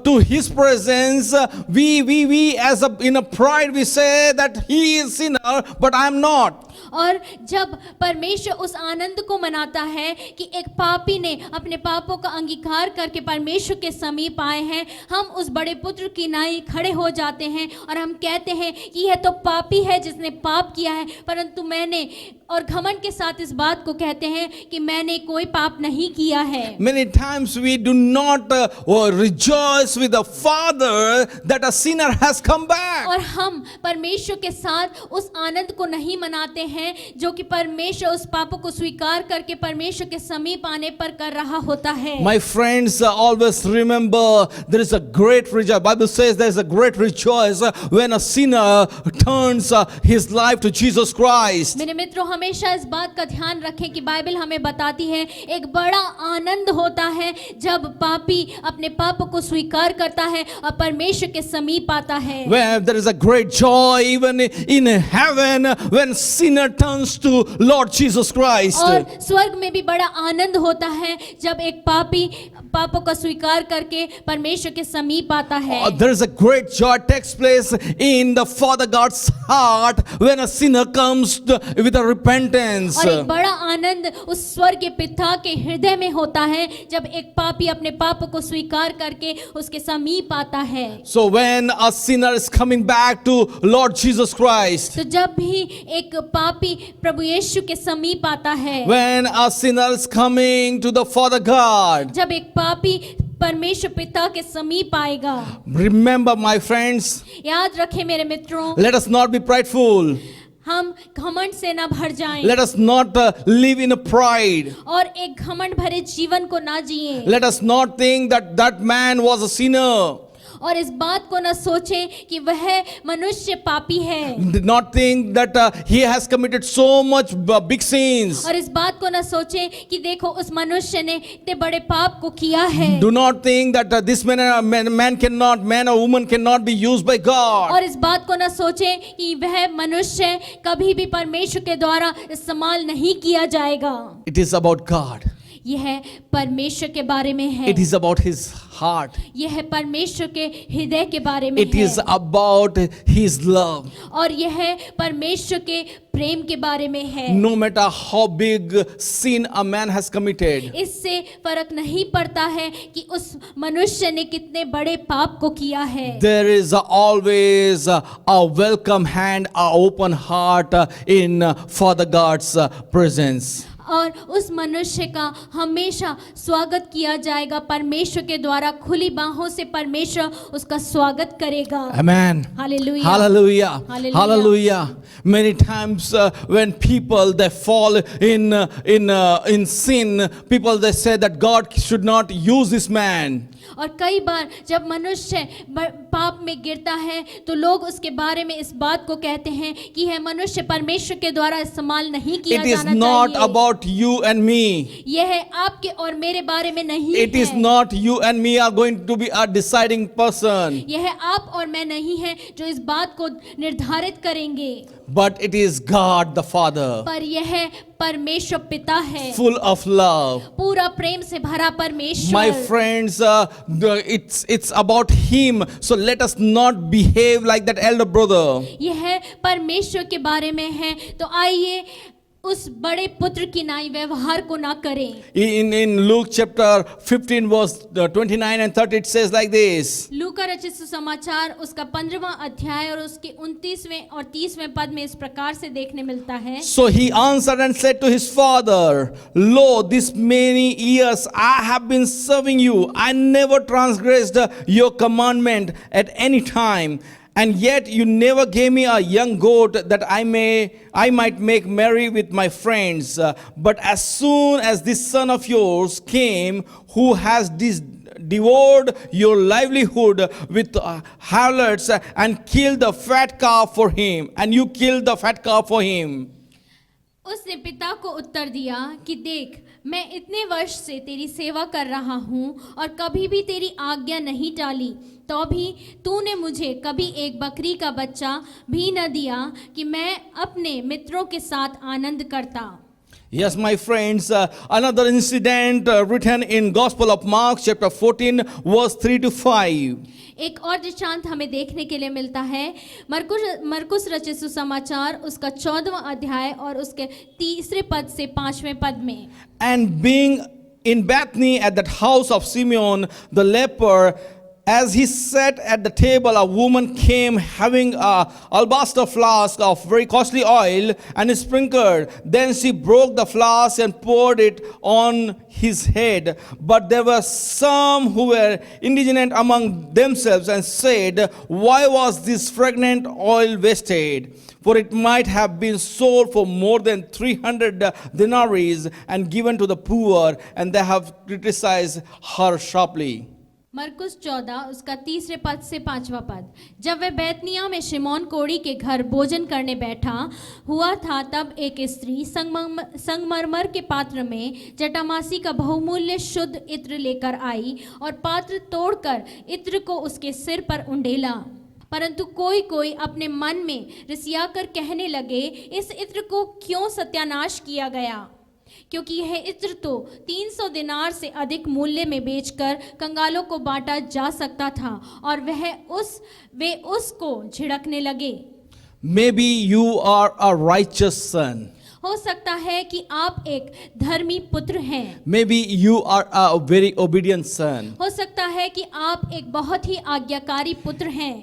S3: to his presence, we as in a pride we say that he is sinner, but I am not.
S1: और जब परमेश्वर उस आनंद को मनाता है कि एक पापी ने अपने पापों का अंगीकार करके परमेश्वर के समीप आए हैं, हम उस बड़े पुत्र की नाई खड़े हो जाते हैं और हम कहते हैं कि यह तो पापी है जिसने पाप किया है, परंतु मैंने और घमंड के साथ इस बात को कहते हैं कि मैंने कोई पाप नहीं किया है
S3: Many times we do not rejoice with the Father that a sinner has come back.
S1: और हम परमेश्वर के साथ उस आनंद को नहीं मनाते हैं जो कि परमेश्वर उस पापों को स्वीकार करके परमेश्वर के समीप आने पर कर रहा होता है
S3: My friends, always remember there is a great rejoice. Bible says there is a great rejoice when a sinner turns his life to Jesus Christ.
S1: मेरे मित्रों, हमेशा इस बात का ध्यान रखें कि बाइबल हमें बताती है एक बड़ा आनंद होता है जब पापी अपने पापों को स्वीकार करता है और परमेश्वर के समीप आता है
S3: Where there is a great joy even in heaven when sinner turns to Lord Jesus Christ.
S1: और स्वर्ग में भी बड़ा आनंद होता है जब एक पापी पापों का स्वीकार करके परमेश्वर के समीप आता है
S3: There is a great joy takes place in the Father God's heart when a sinner comes with a repentance.
S1: और एक बड़ा आनंद उस स्वर्गीय पिता के हृदय में होता है जब एक पापी अपने पापों को स्वीकार करके उसके समीप आता है
S3: So when a sinner is coming back to Lord Jesus Christ,
S1: तो जब भी एक पापी प्रभु यीशु के समीप आता है
S3: when a sinner is coming to the Father God,
S1: जब एक पापी परमेश्वर पिता के समीप आएगा
S3: remember my friends,
S1: याद रखें मेरे मित्रों
S3: let us not be prideful.
S1: हम घमंड से ना भर जाएं
S3: Let us not live in a pride.
S1: और एक घमंड भरे जीवन को ना जिएं
S3: Let us not think that that man was a sinner.
S1: और इस बात को ना सोचें कि वह मनुष्य पापी है
S3: Did not think that he has committed so much big sins.
S1: और इस बात को ना सोचें कि देखो उस मनुष्य ने इतने बड़े पाप को किया है
S3: Do not think that this man or woman cannot be used by God.
S1: और इस बात को ना सोचें कि वह मनुष्य कभी भी परमेश्वर के द्वारा इस्तेमाल नहीं किया जाएगा
S3: It is about God.
S1: यह परमेश्वर के बारे में है
S3: It is about His heart.
S1: यह परमेश्वर के हृदय के बारे में
S3: It is
S1: है
S3: about His love.
S1: और यह परमेश्वर के प्रेम के बारे में है
S3: No matter how big sin a man has committed,
S1: इससे फर्क नहीं पड़ता है कि उस मनुष्य ने कितने बड़े पाप को किया है
S3: there is always a welcome hand, a open heart in Father God's presence.
S1: और उस मनुष्य का हमेशा स्वागत किया जाएगा परमेश्वर के द्वारा खुली बाहों से परमेश्वर उसका स्वागत करेगा
S3: Amen.
S1: Hallelujah
S3: Hallelujah.
S1: Hallelujah.
S3: Hallelujah. Many times when people they fall in sin, people they say that God should not use this man.
S1: और कई बार जब मनुष्य पाप में गिरता है तो लोग उसके बारे में इस बात को कहते हैं कि यह मनुष्य परमेश्वर के द्वारा इस्तेमाल नहीं किया
S3: It is
S1: जाना
S3: not
S1: चाहिए
S3: about you and me.
S1: यह आपके और मेरे बारे में नहीं
S3: It is
S1: है
S3: not you and me are going to be a deciding person.
S1: यह आप और मैं नहीं है जो इस बात को निर्धारित करेंगे
S3: But it is God the Father.
S1: पर यह परमेश्वर पिता है,
S3: full of love.
S1: पूरा प्रेम से भरा
S3: My
S1: परमेश्वर।
S3: friends, it's about Him. So let us not behave like that elder brother.
S1: यह परमेश्वर के बारे में है, तो आइए उस बड़े पुत्र की नाई व्यवहार को ना करें।
S3: In Luke chapter 15 verse 29 and 30 it says like this.
S1: लूका रचित सुसमाचार उसका 15वां अध्याय और उसके 29वें और 30वें पद में इस प्रकार से देखने मिलता है।
S3: So he answered and said to his father, Lo, this many years I have been serving you. I never transgressed your commandment at any time. And yet you never gave me a young goat that I might make merry with my friends. But as soon as this son of yours came, who has devoured your livelihood with harlots and killed the fat calf for him, and you killed the fat calf for him.
S1: उसने पिता को उत्तर दिया कि देख, मैं इतने वर्ष से तेरी सेवा कर रहा हूँ और कभी भी तेरी आज्ञा नहीं टाली, तो भी तूने मुझे कभी एक बकरी का बच्चा भी न दिया कि मैं अपने मित्रों के साथ आनंद करता।
S3: Yes, my friends, another incident written in Gospel of Mark chapter 14 verse 3 to 5.
S1: एक और दृष्टांत हमें देखने के लिए मिलता है मरकुस रचित सुसमाचार उसका 14वां अध्याय और उसके 3 पद से 5वें पद में।
S3: And being in Bethany at that house of Simeon the leper, as he sat at the table, a woman came having a alabaster flask of very costly oil and sprinkled. Then she broke the flask and poured it on his head. But there were some who were indignant among themselves and said, Why was this fragrant oil wasted? For it might have been sold for more than 300 denarii and given to the poor. And they have criticized her sharply.
S1: मरकुस 14 उसका 3 पद से 5वां पद। जब वह बैतनिया में शिमोन कोड़ी के घर भोजन करने बैठा हुआ था, तब एक स्त्री संगमरमर के पात्र में जटामासी का बहुमूल्य शुद्ध इत्र लेकर आई और पात्र तोड़कर इत्र को उसके सिर पर उंडेला। परंतु कोई कोई अपने मन में रिसियाकर कहने लगे, इस इत्र को क्यों सत्यानाश किया गया, क्योंकि यह इत्र तो 300 दिनार से अधिक मूल्य में बेचकर कंगालों को बांटा जा सकता था। और वे उसको झिड़कने लगे।
S3: Maybe you are a righteous son.
S1: हो सकता है कि आप एक धर्मी पुत्र हैं।
S3: Maybe you are a very obedient son.
S1: हो सकता है कि आप एक बहुत ही आज्ञाकारी पुत्र हैं।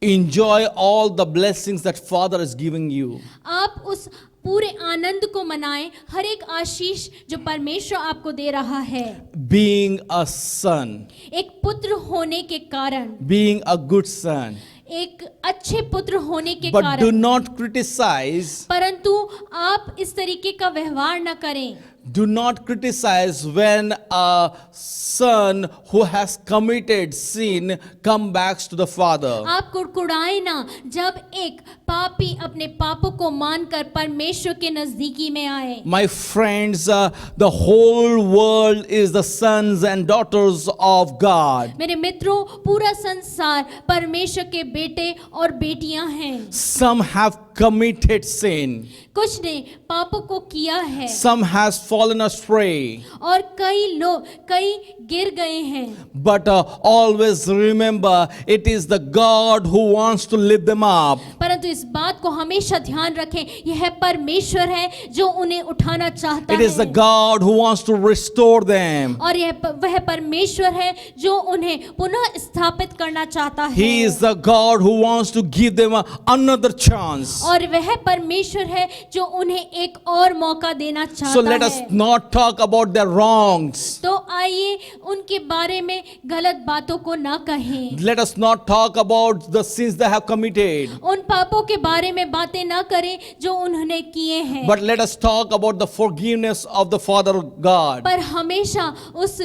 S3: Enjoy all the blessings that Father is giving you.
S1: आप उस पूरे आनंद को मनाएं, हर एक आशीष जो परमेश्वर आपको दे रहा है।
S3: Being a son.
S1: एक पुत्र होने के कारण,
S3: Being a good son.
S1: एक अच्छे पुत्र होने के
S3: But do
S1: कारण,
S3: not criticize.
S1: परंतु आप इस तरीके का व्यवहार न करें।
S3: Do not criticize when a son who has committed sin come back to the Father.
S1: आप कुड़कुड़ाए ना जब एक पापी अपने पापों को मानकर परमेश्वर के नजदीकी में आए।
S3: My friends, the whole world is the sons and daughters of God.
S1: मेरे मित्रों, पूरा संसार परमेश्वर के बेटे और बेटियां हैं।
S3: Some have committed sin.
S1: कुछ ने पापों को किया है
S3: Some has fallen astray.
S1: और कई गिर गए हैं।
S3: But always remember, it is the God who wants to lift them up.
S1: परंतु इस बात को हमेशा ध्यान रखें, यह परमेश्वर है जो उन्हें उठाना चाहता
S3: It is the
S1: है।
S3: God who wants to restore them.
S1: और वह परमेश्वर है जो उन्हें पुनः स्थापित करना चाहता है।
S3: He is the God who wants to give them another chance.
S1: और वह परमेश्वर है जो उन्हें एक और मौका देना चाहता
S3: So let us
S1: है।
S3: not talk about their wrongs.
S1: तो आइए उनके बारे में गलत बातों को ना कहें।
S3: Let us not talk about the sins they have committed.
S1: उन पापों के बारे में बातें ना करें जो उन्होंने किए हैं।
S3: But let us talk about the forgiveness of the Father God.
S1: पर हमेशा उस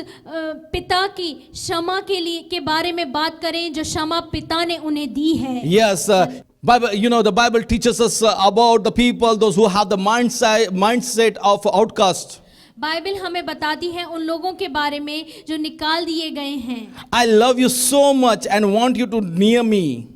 S1: पिता की क्षमा के बारे में बात करें जो क्षमा पिता ने उन्हें दी है।
S3: Yes, Bible, the Bible teaches us about the people, those who have the mindset of outcast.
S1: Bible हमें बताती है उन लोगों के बारे में जो निकाल दिए गए हैं।
S3: I love you so much and want you to near me.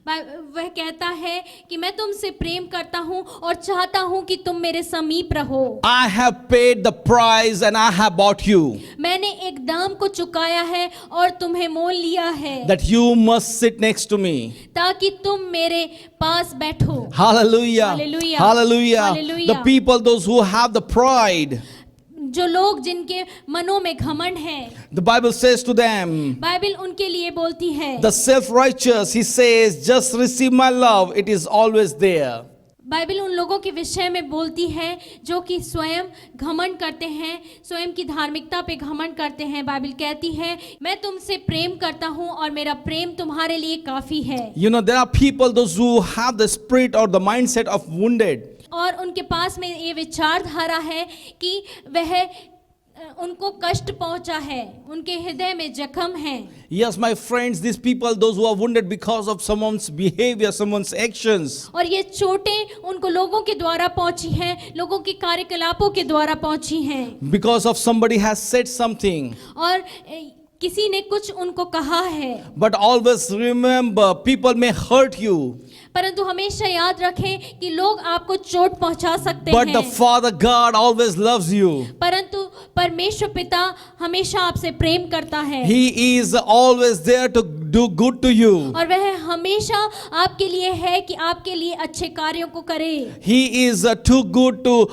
S1: वह कहता है कि मैं तुमसे प्रेम करता हूँ और चाहता हूँ कि तुम मेरे समीप रहो।
S3: I have paid the price and I have bought you,
S1: मैंने एक दाम को चुकाया है और तुम्हें मोल लिया है
S3: that you must sit next to me.
S1: ताकि तुम मेरे पास बैठो।
S3: Hallelujah.
S1: Hallelujah.
S3: Hallelujah.
S1: Hallelujah.
S3: The people, those who have the pride,
S1: जो लोग जिनके मनों में घमंड है,
S3: the Bible says to them,
S1: Bible उनके लिए बोलती है।
S3: the self-righteous, he says, just receive my love, it is always there.
S1: Bible उन लोगों के विषय में बोलती है जो कि स्वयं घमंड करते हैं, स्वयं की धार्मिकता पे घमंड करते हैं। बाइबल कहती है मैं तुमसे प्रेम करता हूँ और मेरा प्रेम तुम्हारे लिए काफी है।
S3: You know, there are people, those who have the spirit or the mindset of wounded.
S1: और उनके पास में ये विचारधारा है कि वह उनको कष्ट पहुंचा है, उनके हृदय में जख्म है।
S3: Yes, my friends, these people, those who are wounded because of someone's behavior, someone's actions.
S1: और ये चोटें उनको लोगों के द्वारा पहुंची हैं, लोगों के कार्यकलापों के द्वारा पहुंची हैं।
S3: Because of somebody has said something.
S1: और किसी ने कुछ उनको कहा है।
S3: But always remember, people may hurt you.
S1: परंतु हमेशा याद रखें कि लोग आपको चोट पहुंचा सकते
S3: But the
S1: हैं,
S3: Father God always loves you.
S1: परंतु परमेश्वर पिता हमेशा आपसे प्रेम करता है।
S3: He is always there to do good to you.
S1: और वह हमेशा आपके लिए है कि आपके लिए अच्छे कार्यों को करे।
S3: He is too good to,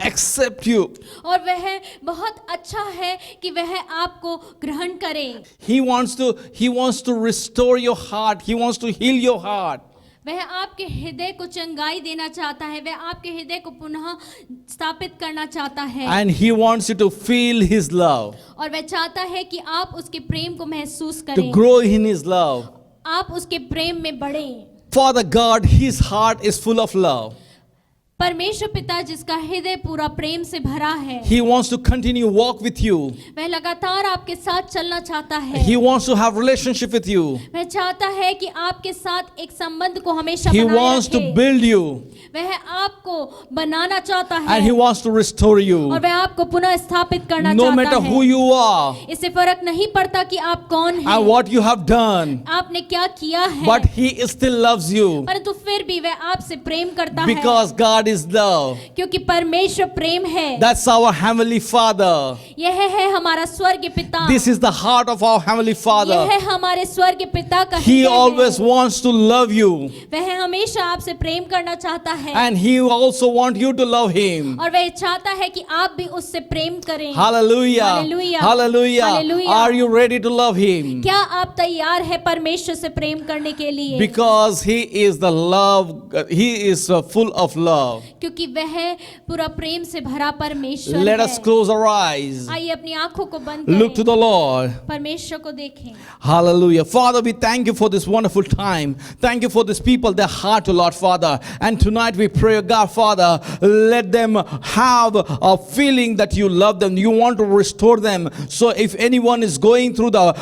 S3: accept you.
S1: और वह बहुत अच्छा है कि वह आपको ग्रहण करे।
S3: He wants to restore your heart. He wants to heal your heart.
S1: वह आपके हृदय को चंगाई देना चाहता है, वह आपके हृदय को पुनः स्थापित करना चाहता है।
S3: And He wants you to feel His love,
S1: और वह चाहता है कि आप उसके प्रेम को महसूस
S3: to
S1: करें,
S3: grow in His love.
S1: आप उसके प्रेम में बढ़ें।
S3: Father God, His heart is full of love.
S1: परमेश्वर पिता जिसका हृदय पूरा प्रेम से भरा है,
S3: He wants to continue walk with you.
S1: वह लगातार आपके साथ चलना चाहता है।
S3: He wants to have relationship with you.
S1: वह चाहता है कि आपके साथ एक संबंध को हमेशा
S3: He
S1: बनाए
S3: wants to
S1: रखे।
S3: build you,
S1: वह आपको बनाना चाहता है
S3: and He wants to restore you.
S1: और वह आपको पुनः स्थापित करना
S3: No
S1: चाहता
S3: matter
S1: है।
S3: who you are
S1: इससे फर्क नहीं पड़ता कि आप कौन हैं,
S3: and what you have done,
S1: आपने क्या किया है,
S3: but He still loves you
S1: परंतु फिर भी वह आपसे प्रेम करता है,
S3: because God is love.
S1: क्योंकि परमेश्वर प्रेम है।
S3: That's our Heavenly Father.
S1: यह है हमारा स्वर्ग पिता।
S3: This is the heart of our Heavenly Father.
S1: यह है हमारे स्वर्ग पिता का
S3: He
S1: हृदय
S3: always
S1: है।
S3: wants to love you,
S1: वह हमेशा आपसे प्रेम करना चाहता है
S3: and He also wants you to love Him.
S1: और वह चाहता है कि आप भी उससे प्रेम करें।
S3: Hallelujah.
S1: Hallelujah.
S3: Hallelujah.
S1: Hallelujah.
S3: Are you ready to love Him?
S1: क्या आप तैयार है परमेश्वर से प्रेम करने के लिए?
S3: Because He is the love, He is full of love.
S1: क्योंकि वह पूरा प्रेम से भरा परमेश्वर
S3: Let
S1: है।
S3: us close our eyes.
S1: आइए अपनी आंखों को बंद
S3: Look to
S1: करें,
S3: the Lord.
S1: परमेश्वर को देखें।
S3: Hallelujah. Father, we thank you for this wonderful time. Thank you for this people, their heart, O Lord Father. And tonight we pray, God Father, let them have a feeling that you love them. You want to restore them. So if anyone is going through the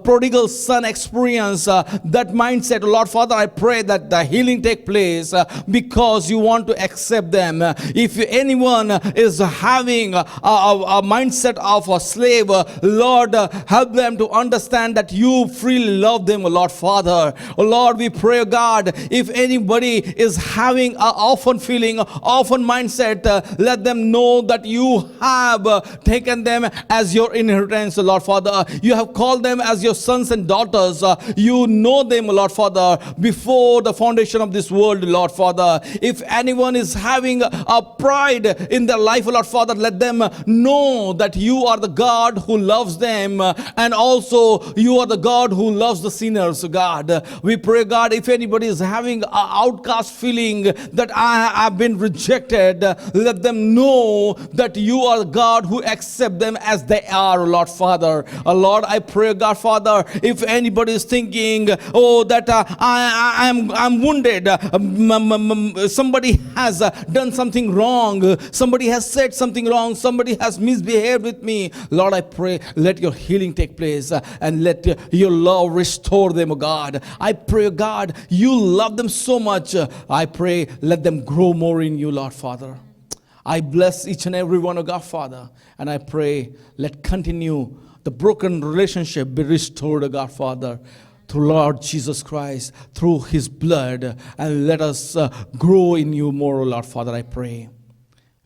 S3: prodigal son experience, that mindset, Lord Father, I pray that the healing take place because you want to accept them. If anyone is having a mindset of a slave, Lord, help them to understand that you freely love them, Lord Father. Lord, we pray, God, if anybody is having an orphan feeling, orphan mindset, let them know that you have taken them as your inheritance, Lord Father. You have called them as your sons and daughters. You know them, Lord Father, before the foundation of this world, Lord Father. If anyone is having a pride in their life, Lord Father, let them know that you are the God who loves them, and also you are the God who loves the sinners, God. We pray, God, if anybody is having an outcast feeling that I have been rejected, let them know that you are the God who accept them as they are, Lord Father. Lord, I pray, God Father, if anybody is thinking, that I'm wounded, somebody has done something wrong, somebody has said something wrong, somebody has misbehaved with me, Lord, I pray, let your healing take place and let your love restore them, God. I pray, God, you love them so much. I pray, let them grow more in you, Lord Father. I bless each and every one, of God, Father, and I pray, let continue the broken relationship be restored, God, Father. through Lord Jesus Christ, through His blood, and let us grow in you more, O Lord Father, I pray.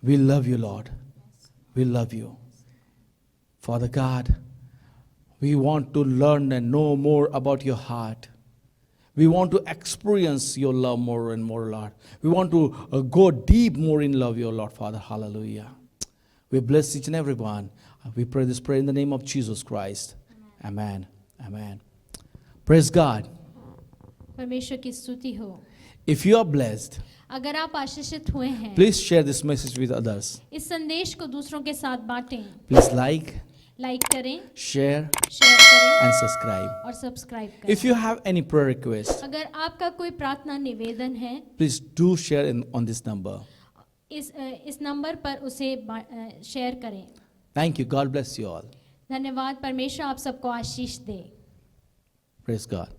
S3: We love you, Lord. We love you. Father God, we want to learn and know more about your heart. We want to experience your love more and more, Lord. We want to go deep more in love, your Lord Father. Hallelujah. We bless each and every one. We pray this prayer in the name of Jesus Christ. Amen. Amen. Praise God.
S1: परमेश्वर की स्तुति हो।
S3: If you are blessed,
S1: अगर आप आशीषित हुए हैं,
S3: please share this message with others.
S1: इस संदेश को दूसरों के साथ बांटें,
S3: Please like,
S1: लाइक करें,
S3: share,
S1: शेयर करें
S3: and subscribe.
S1: और सब्सक्राइब करें।
S3: If you have any prayer request,
S1: अगर आपका कोई प्रार्थना निवेदन है,
S3: please do share on this number.
S1: इस नंबर पर उसे शेयर करें।
S3: Thank you. God bless you all.
S1: धन्यवाद। परमेश्वर आप सबको आशीष दे।
S3: Praise God.